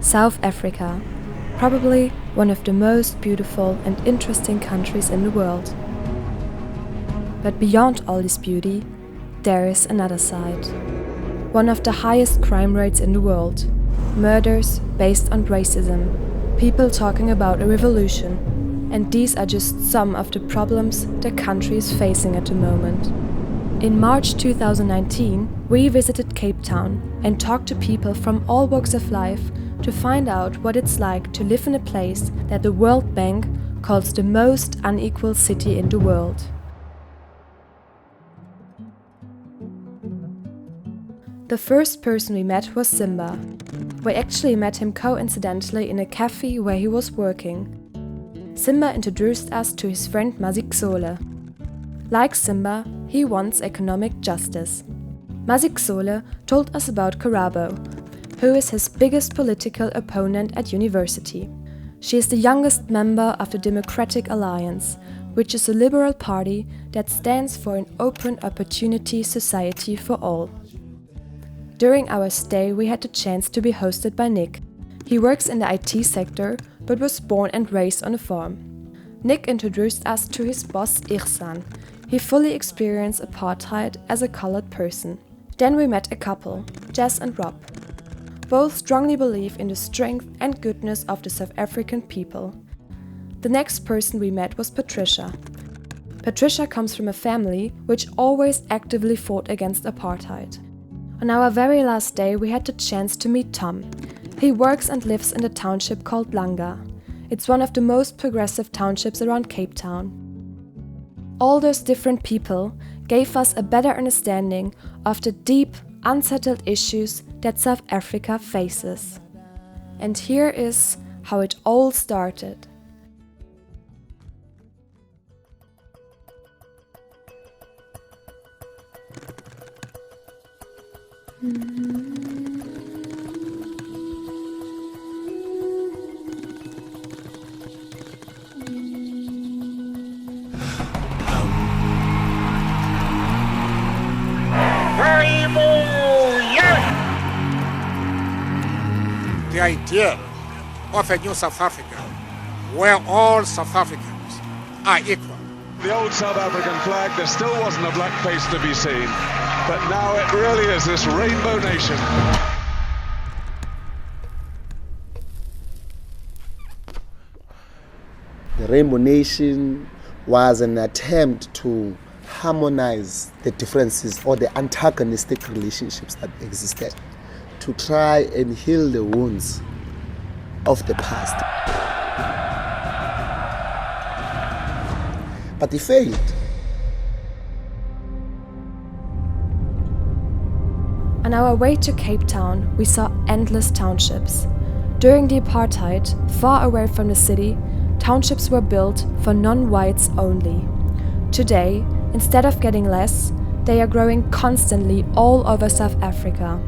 South Africa, probably one of the most beautiful and interesting countries in the world. But beyond all this beauty, there is another side. One of the highest crime rates in the world, murders based on racism, people talking about a revolution, and these are just some of the problems the country is facing at the moment. In March 2019, we visited Cape Town and talked to people from all walks of life to find out what it's like to live in a place that the World Bank calls the most unequal city in the world. The first person we met was Simba. We actually met him coincidentally in a cafe where he was working. Simba introduced us to his friend Mazikzole. Like Simba, he wants economic justice. Mazikzole told us about Karabo, who is his biggest political opponent at university. She is the youngest member of the Democratic Alliance, which is a liberal party that stands for an open opportunity society for all. During our stay, we had the chance to be hosted by Nick. He works in the IT sector, but was born and raised on a farm. Nick introduced us to his boss Ihsan. He fully experienced apartheid as a colored person. Then we met a couple, Jess and Rob. Both strongly believe in the strength and goodness of the South African people. The next person we met was Patricia. Patricia comes from a family which always actively fought against apartheid. On our very last day, we had the chance to meet Tom. He works and lives in the township called Langa. It's one of the most progressive townships around Cape Town. All those different people gave us a better understanding of the deep, unsettled issues that South Africa faces. And here is how it all started. The idea of a new South Africa, where all South Africans are equal. The old South African flag, there still wasn't a black face to be seen, but now it really is this rainbow nation. The Rainbow Nation was an attempt to harmonize the differences or the antagonistic relationships that existed, to try and heal the wounds of the past. But they failed. On our way to Cape Town, we saw endless townships. During the apartheid, far away from the city, townships were built for non-whites only. Today, instead of getting less, they are growing constantly all over South Africa.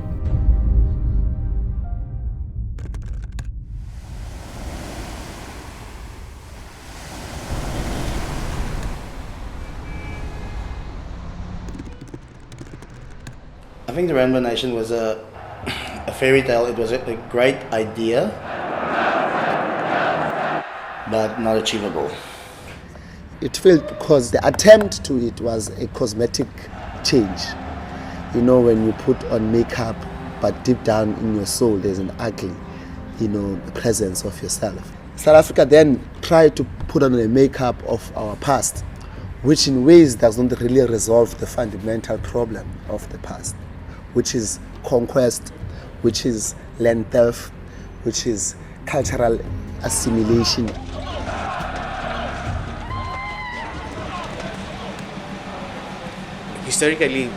I think the Rainbow Nation was a fairy tale. It was a great idea, but not achievable. It failed because the attempt to it was a cosmetic change. You know, when you put on makeup, but deep down in your soul there's an ugly, presence of yourself. South Africa then tried to put on a makeup of our past, which in ways does not really resolve the fundamental problem of the past, which is conquest, which is land theft, which is cultural assimilation. Historically,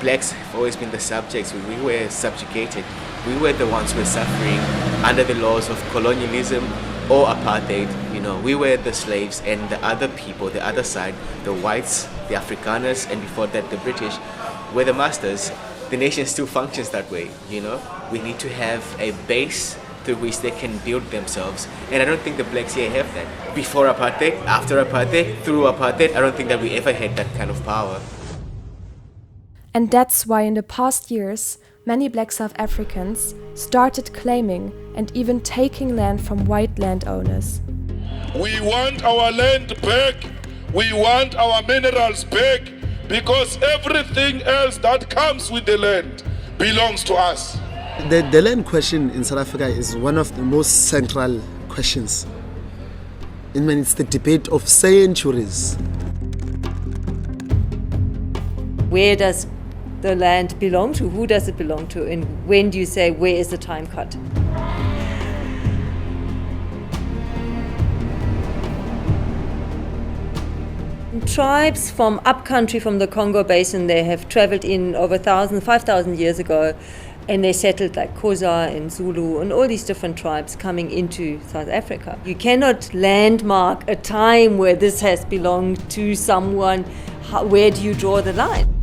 blacks have always been the subjects. We were subjugated. We were the ones who were suffering under the laws of colonialism or apartheid. We were the slaves, and the other people, the other side, the whites, the Afrikaners, and before that the British, were the masters. The nation still functions that way. We need to have a base through which they can build themselves, and I don't think the blacks here have that. Before apartheid, after apartheid, through apartheid, I don't think that we ever had that kind of power. And that's why in the past years, many black South Africans started claiming and even taking land from white landowners. We want our land back, we want our minerals back, because everything else that comes with the land belongs to us. The land question in South Africa is one of the most central questions. I mean, it's the debate of centuries. Where does the land belong to? Who does it belong to? And when do you say, where is the time cut? Tribes from upcountry, from the Congo Basin, they have traveled in over 5,000 years ago, and they settled like Xhosa and Zulu and all these different tribes coming into South Africa. You cannot landmark a time where this has belonged to someone. Where do you draw the line?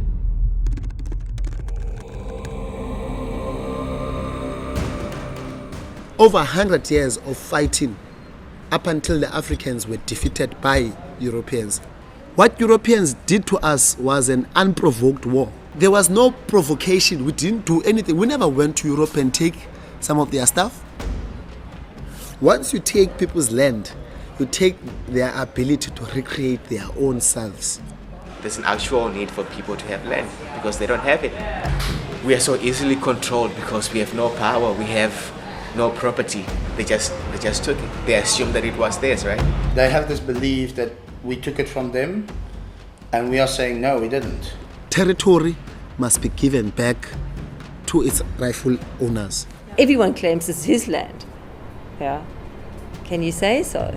Over 100 years of fighting up until the Africans were defeated by Europeans. What Europeans did to us was an unprovoked war. There was no provocation. We didn't do anything. We never went to Europe and take some of their stuff. Once you take people's land, you take their ability to recreate their own selves. There's an actual need for people to have land because they don't have it. We are so easily controlled because we have no power, we have no property. They just took it. They assumed that it was theirs, right? They have this belief that we took it from them, and we are saying no, we didn't. Territory must be given back to its rightful owners. Everyone claims it's his land. Yeah. Can you say so?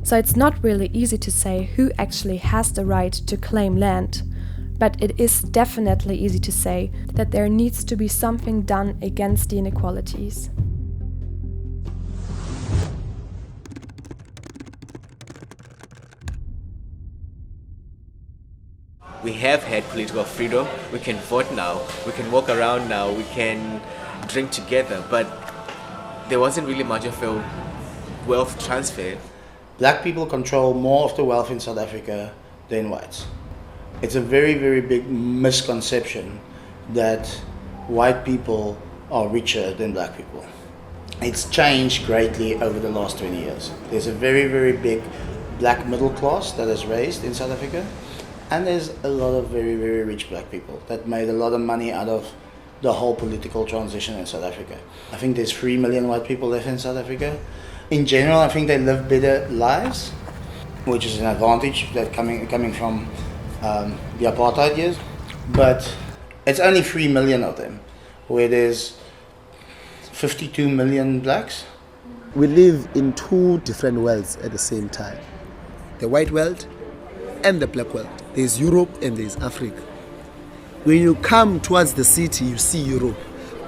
So it's not really easy to say who actually has the right to claim land, but it is definitely easy to say that there needs to be something done against the inequalities. We have had political freedom, we can vote now, we can walk around now, we can drink together, but there wasn't really much of a wealth transfer. Black people control more of the wealth in South Africa than whites. It's a very, very big misconception that white people are richer than black people. It's changed greatly over the last 20 years. There's a very, very big black middle class that is raised in South Africa, and there's a lot of very, very rich black people that made a lot of money out of the whole political transition in South Africa. I think there's 3 million white people live in South Africa. In general, I think they live better lives, which is an advantage that coming from the apartheid years. But it's only 3 million of them, where there's 52 million blacks. We live in two different worlds at the same time. The white world and the black world. There's Europe and there's Africa. When you come towards the city, you see Europe.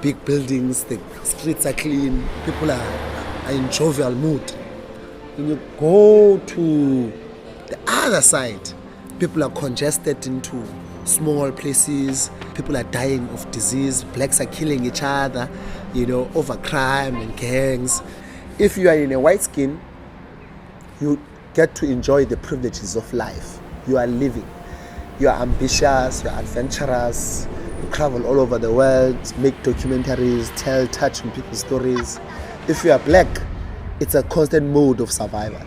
Big buildings, the streets are clean, people are in jovial mood. When you go to the other side, people are congested into small places, people are dying of disease, blacks are killing each other, over crime and gangs. If you are in a white skin, you get to enjoy the privileges of life. You are living. You are ambitious, you are adventurous, you travel all over the world, make documentaries, tell touching people's stories. If you are black, it's a constant mode of survival.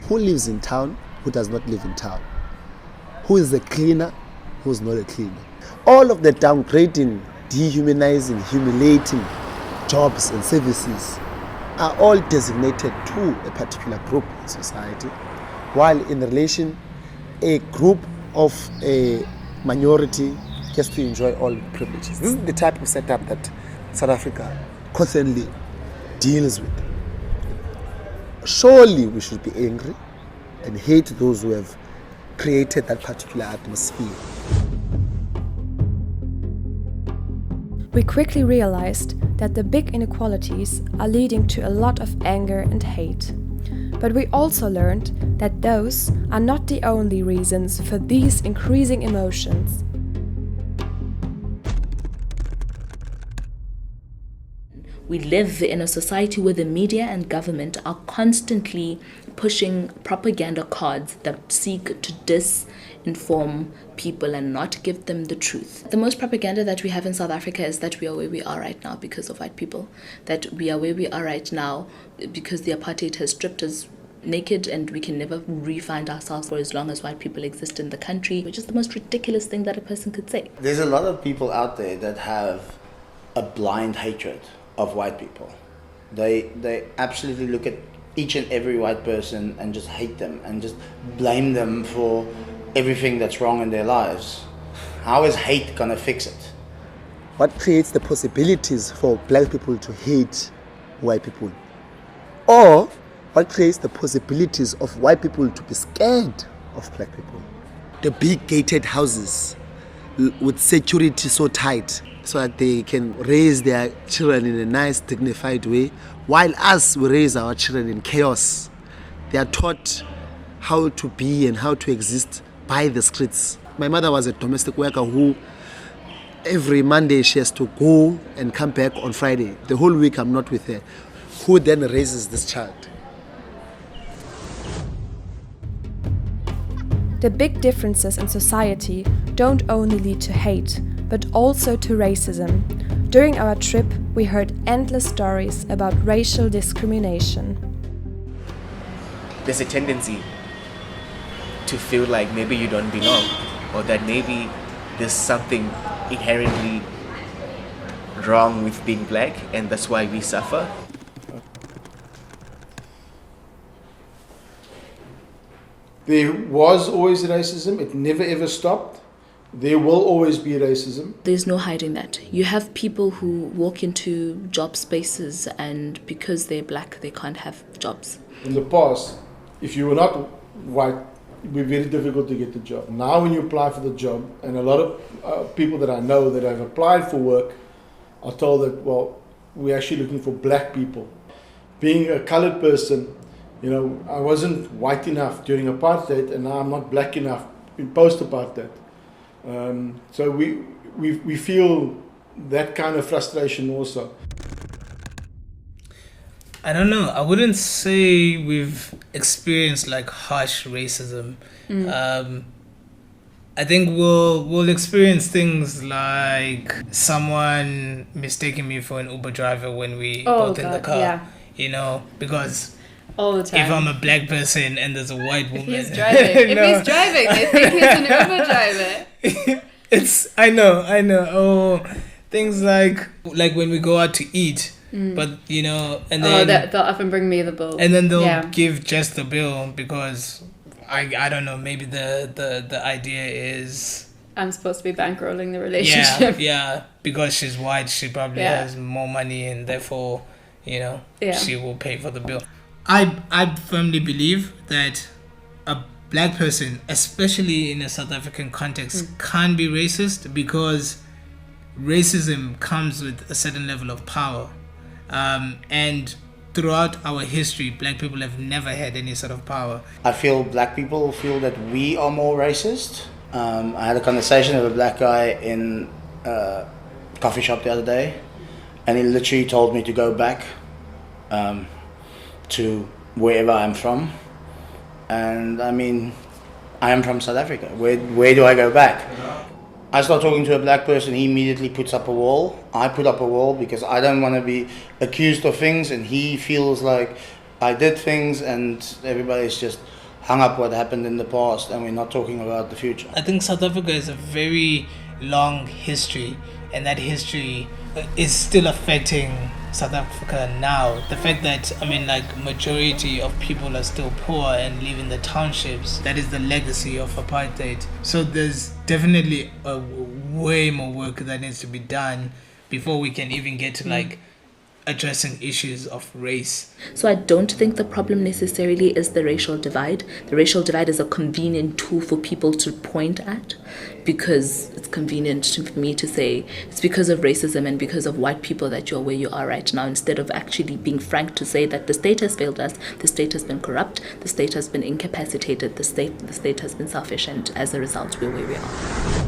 Who lives in town? Who does not live in town? Who is a cleaner? Who is not a cleaner? All of the downgrading, dehumanizing, humiliating jobs and services are all designated to a particular group in society, while in relation, a group of a minority gets to enjoy all the privileges. This is the type of setup that South Africa constantly deals with. Surely we should be angry and hate those who have created that particular atmosphere. We quickly realized that the big inequalities are leading to a lot of anger and hate. But we also learned that those are not the only reasons for these increasing emotions. We live in a society where the media and government are constantly pushing propaganda cards that seek to disinform people and not give them the truth. The most propaganda that we have in South Africa is that we are where we are right now because of white people, that we are where we are right now because the apartheid has stripped us naked and we can never re-find ourselves for as long as white people exist in the country, which is the most ridiculous thing that a person could say. There's a lot of people out there that have a blind hatred of white people. They absolutely look at each and every white person and just hate them and just blame them for everything that's wrong in their lives. How is hate gonna fix it? What creates the possibilities for black people to hate white people? Or what creates the possibilities of white people to be scared of black people? The big gated houses with security so tight so that they can raise their children in a nice, dignified way, while us, we raise our children in chaos. They are taught how to be and how to exist by the streets. My mother was a domestic worker who every Monday she has to go and come back on Friday. The whole week I'm not with her. Who then raises this child? The big differences in society don't only lead to hate, but also to racism. During our trip, we heard endless stories about racial discrimination. There's a tendency to feel like maybe you don't belong, or that maybe there's something inherently wrong with being black, and that's why we suffer. There was always racism. It never ever stopped. There will always be racism. There's no hiding that. You have people who walk into job spaces and because they're black, they can't have jobs. In the past, if you were not white, it would be very difficult to get the job. Now when you apply for the job, and a lot of people that I know that have applied for work are told that, well, we're actually looking for black people. Being a colored person, I wasn't white enough during apartheid, and now I'm not black enough in post-apartheid. So we feel that kind of frustration also. I don't know. I wouldn't say we've experienced like harsh racism. I think we'll experience things like someone mistaking me for an Uber driver when we both in the car. Yeah. Because all the time. If I'm a black person and there's a white woman, if he's driving, they think he's an Uber driver. I know. Oh, things like when we go out to eat, but and then they'll often bring me the bill, and then they'll give just the bill because I don't know. Maybe the idea is I'm supposed to be bankrolling the relationship. Yeah, because she's white, she probably has more money, and therefore, she will pay for the bill. I firmly believe that a black person, especially in a South African context, can't be racist because racism comes with a certain level of power. And throughout our history, black people have never had any sort of power. I feel black people feel that we are more racist. I had a conversation with a black guy in a coffee shop the other day, and he literally told me to go back to wherever I'm from. And I mean, I am from South Africa. Where do I go back? I start talking to a black person, he immediately puts up a wall. I put up a wall because I don't want to be accused of things, and he feels like I did things, and everybody's just hung up what happened in the past, and we're not talking about the future. I think South Africa is a very long history, and that history is still affecting South Africa now. The fact that majority of people are still poor and live in the townships, that is the legacy of apartheid. So there's definitely a way more work that needs to be done before we can even get to addressing issues of race. So I don't think the problem necessarily is the racial divide. The racial divide is a convenient tool for people to point at because it's convenient for me to say it's because of racism and because of white people that you're where you are right now, instead of actually being frank to say that the state has failed us, the state has been corrupt, the state has been incapacitated, the state has been selfish, and as a result we're where we are.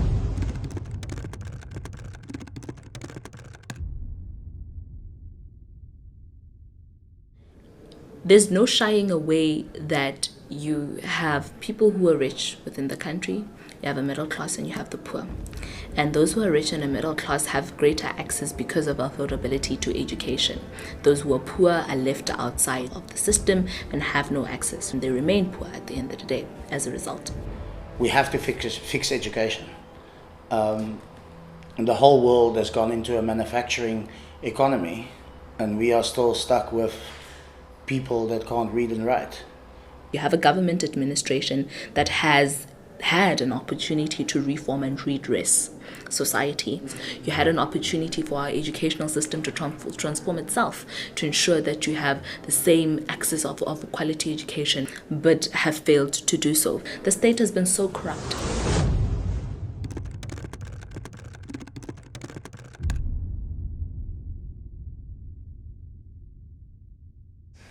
There's no shying away that you have people who are rich within the country, you have a middle class, and you have the poor. And those who are rich and a middle class have greater access because of affordability to education. Those who are poor are left outside of the system and have no access, and they remain poor at the end of the day as a result. We have to fix education. And the whole world has gone into a manufacturing economy, and we are still stuck with people that can't read and write. You have a government administration that has had an opportunity to reform and redress society. You had an opportunity for our educational system to transform itself, to ensure that you have the same access of quality education, but have failed to do so. The state has been so corrupt.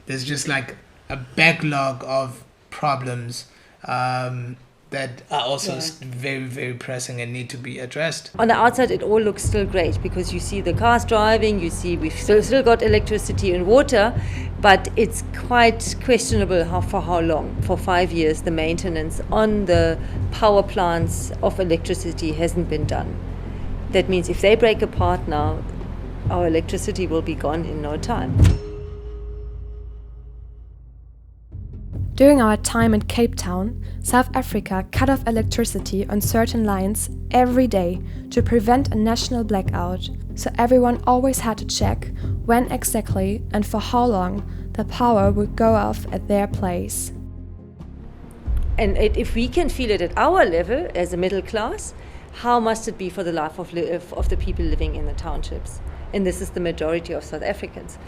There's just like a backlog of problems that are also very, very pressing and need to be addressed. On the outside, it all looks still great because you see the cars driving, you see we've still got electricity and water, but it's quite questionable for how long. For 5 years, the maintenance on the power plants of electricity hasn't been done. That means if they break apart now, our electricity will be gone in no time. During our time in Cape Town, South Africa cut off electricity on certain lines every day to prevent a national blackout, so everyone always had to check when exactly and for how long the power would go off at their place. And if we can feel it at our level as a middle class, how must it be for the life of the people living in the townships? And this is the majority of South Africans.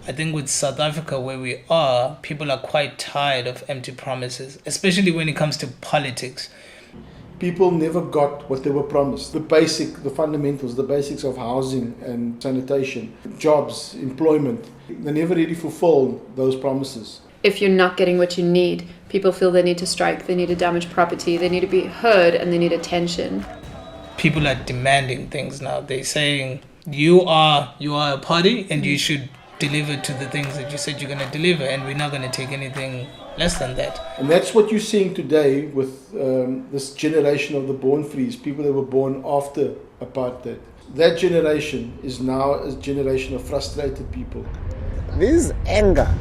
I think with South Africa where we are, people are quite tired of empty promises, especially when it comes to politics. People never got what they were promised. The fundamentals, the basics of housing and sanitation, jobs, employment. They never really fulfilled those promises. If you're not getting what you need, people feel they need to strike, they need to damage property, they need to be heard, and they need attention. People are demanding things now. They're saying, you are a party and you should deliver to the things that you said you're going to deliver, and we're not going to take anything less than that. And that's what you're seeing today with this generation of the born-frees, people that were born after apartheid. That generation is now a generation of frustrated people. There's anger,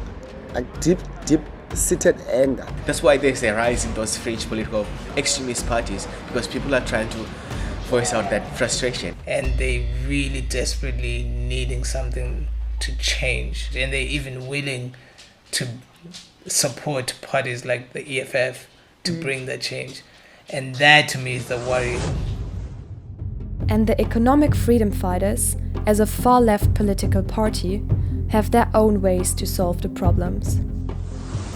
like deep-seated anger. That's why there's a rise in those fringe political extremist parties, because people are trying to voice out that frustration. And they really desperately needing something to change, and they're even willing to support parties like the EFF to bring that change, and that to me is the worry. And the Economic Freedom Fighters, as a far-left political party, have their own ways to solve the problems.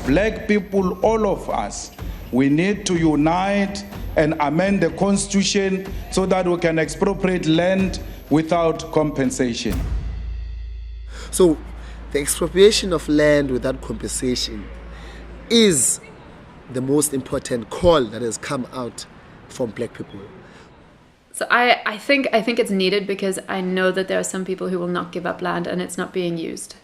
Black people, all of us, we need to unite and amend the constitution so that we can expropriate land without compensation. So the expropriation of land without compensation is the most important call that has come out from black people. So I think it's needed because I know that there are some people who will not give up land and it's not being used,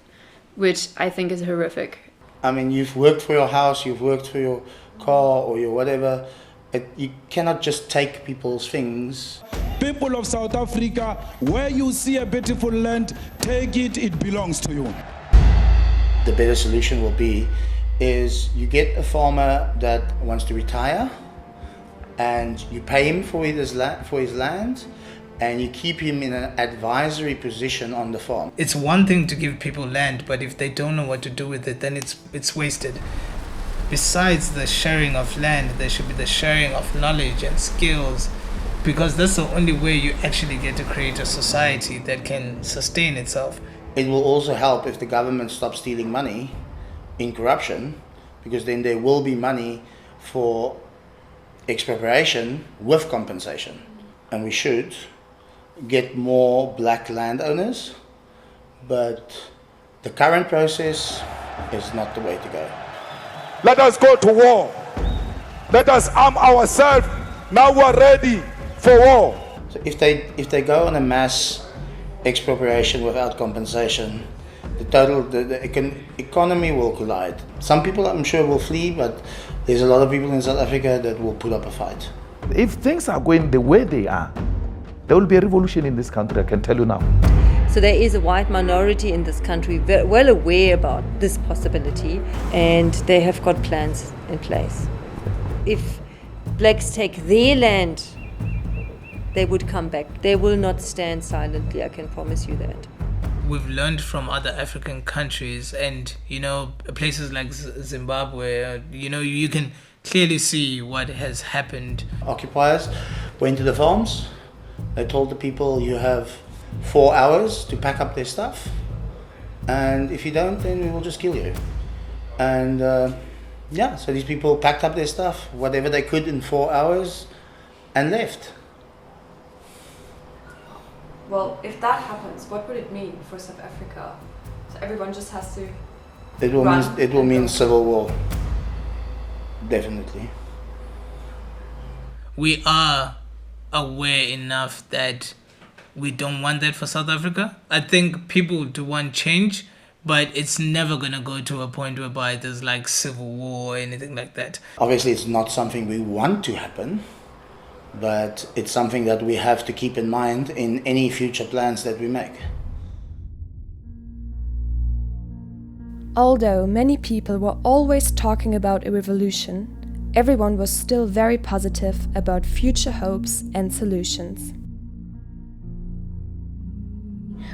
which I think is horrific. I mean, you've worked for your house, you've worked for your car or your whatever. You cannot just take people's things. People of South Africa, where you see a beautiful land, take it, it belongs to you. The better solution will be is you get a farmer that wants to retire and you pay him for his land and you keep him in an advisory position on the farm. It's one thing to give people land, but if they don't know what to do with it, then it's wasted. Besides the sharing of land, there should be the sharing of knowledge and skills, because that's the only way you actually get to create a society that can sustain itself. It will also help if the government stops stealing money in corruption, because then there will be money for expropriation with compensation. And we should get more black landowners, but the current process is not the way to go. Let us go to war. Let us arm ourselves. Now we are ready for war. So if they go on a mass expropriation without compensation, The economy will collide. Some people, I'm sure, will flee, but there's a lot of people in South Africa that will put up a fight. If things are going the way they are, there will be a revolution in this country, I can tell you now. So there is a white minority in this country well aware about this possibility, and they have got plans in place. If blacks take their land, they would come back. They will not stand silently, I can promise you that. We've learned from other African countries, and places like Zimbabwe, you can clearly see what has happened. Occupiers went to the farms. They told the people, you have 4 hours to pack up their stuff, and if you don't, then we will just kill you. And so these people packed up their stuff, whatever they could in 4 hours, and left. Well, if that happens, what would it mean for South Africa? So everyone just has to. It will mean civil war. Definitely. We are aware enough that we don't want that for South Africa. I think people do want change, but it's never going to go to a point whereby there's like civil war or anything like that. Obviously, it's not something we want to happen, but it's something that we have to keep in mind in any future plans that we make. Although many people were always talking about a revolution, everyone was still very positive about future hopes and solutions.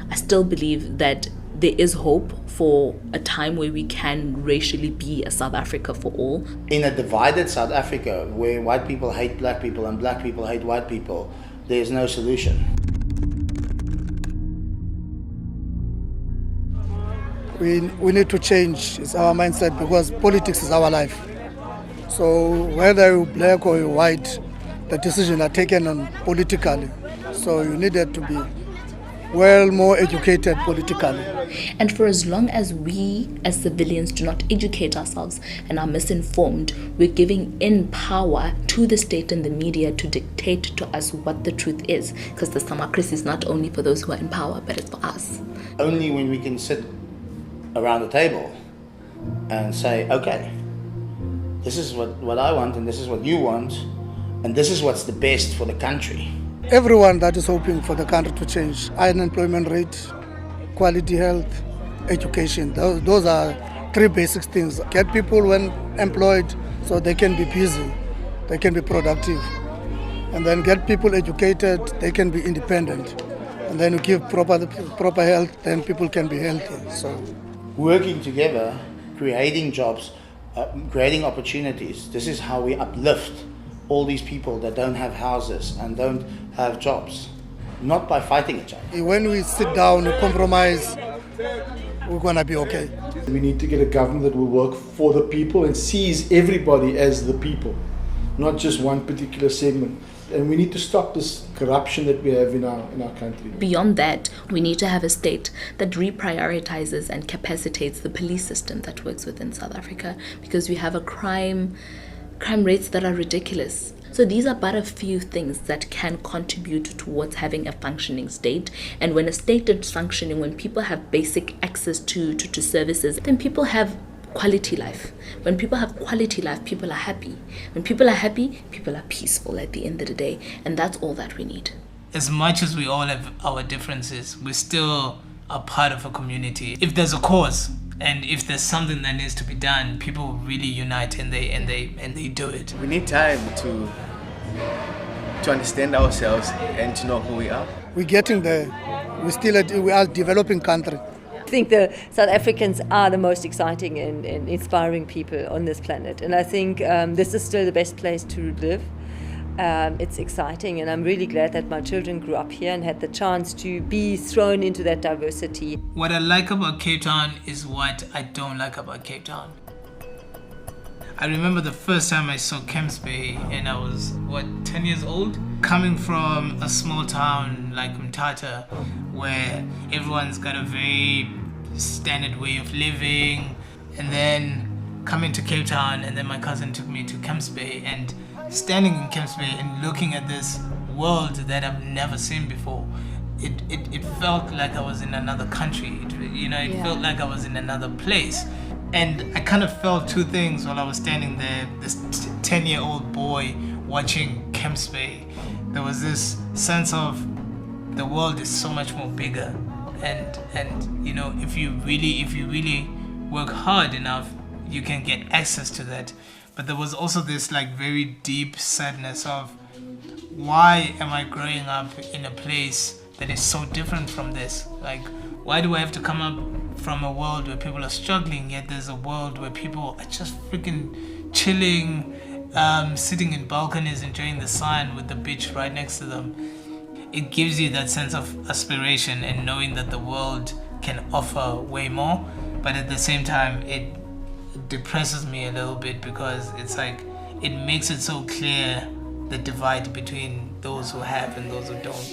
I still believe that there is hope for a time where we can racially be a South Africa for all. In a divided South Africa, where white people hate black people and black people hate white people, there is no solution. We need to change our mindset, because politics is our life. So whether you're black or you're white, the decisions are taken on politically. So you needed to be more educated politically. And for as long as we as civilians do not educate ourselves and are misinformed, we're giving in power to the state and the media to dictate to us what the truth is, because the democracy is not only for those who are in power, but it's for us. Only when we can sit around the table and say, okay, this is what I want, and this is what you want, and this is what's the best for the country. Everyone that is hoping for the country to change, unemployment rate, quality health, education, those are three basic things. Get people when employed so they can be busy, they can be productive. And then get people educated, they can be independent. And then you give proper health, then people can be healthy. So, working together, creating jobs, creating opportunities, this is how we uplift all these people that don't have houses and don't have jobs, not by fighting each other. When we sit down and compromise, we're going to be okay. We need to get a government that will work for the people and sees everybody as the people, not just one particular segment. And we need to stop this corruption that we have in our country. Beyond that, we need to have a state that reprioritizes and capacitates the police system that works within South Africa, because we have a crime rates that are ridiculous. So these are but a few things that can contribute towards having a functioning state. And when a state is functioning, when people have basic access to services, then people have quality life. When people have quality life, people are happy. When people are happy, people are peaceful at the end of the day. And that's all that we need. As much as we all have our differences, we still are part of a community. If there's a cause, and if there's something that needs to be done, people really unite and they do it. We need time to understand ourselves and to know who we are. We're getting there. We are a developing country. I think the South Africans are the most exciting and inspiring people on this planet. And I think this is still the best place to live. It's exciting, and I'm really glad that my children grew up here and had the chance to be thrown into that diversity. What I like about Cape Town is what I don't like about Cape Town. I remember the first time I saw Camps Bay, and I was, 10 years old? Coming from a small town like Mthatha, where everyone's got a very standard way of living, and then coming to Cape Town, and then my cousin took me to Camps Bay, and standing in Camps Bay and looking at this world that I've never seen before, it felt like I was in another country. It felt like I was in another place. And I kind of felt two things while I was standing there. This 10-year-old boy watching Camps Bay. There was this sense of the world is so much more bigger, and if you really work hard enough, you can get access to that. But there was also this like very deep sadness of, why am I growing up in a place that is so different from this? Like, why do I have to come up from a world where people are struggling, yet there's a world where people are just freaking chilling, sitting in balconies, enjoying the sun with the beach right next to them? It gives you that sense of aspiration and knowing that the world can offer way more, but at the same time it depresses me a little bit, because it's like it makes it so clear the divide between those who have and those who don't.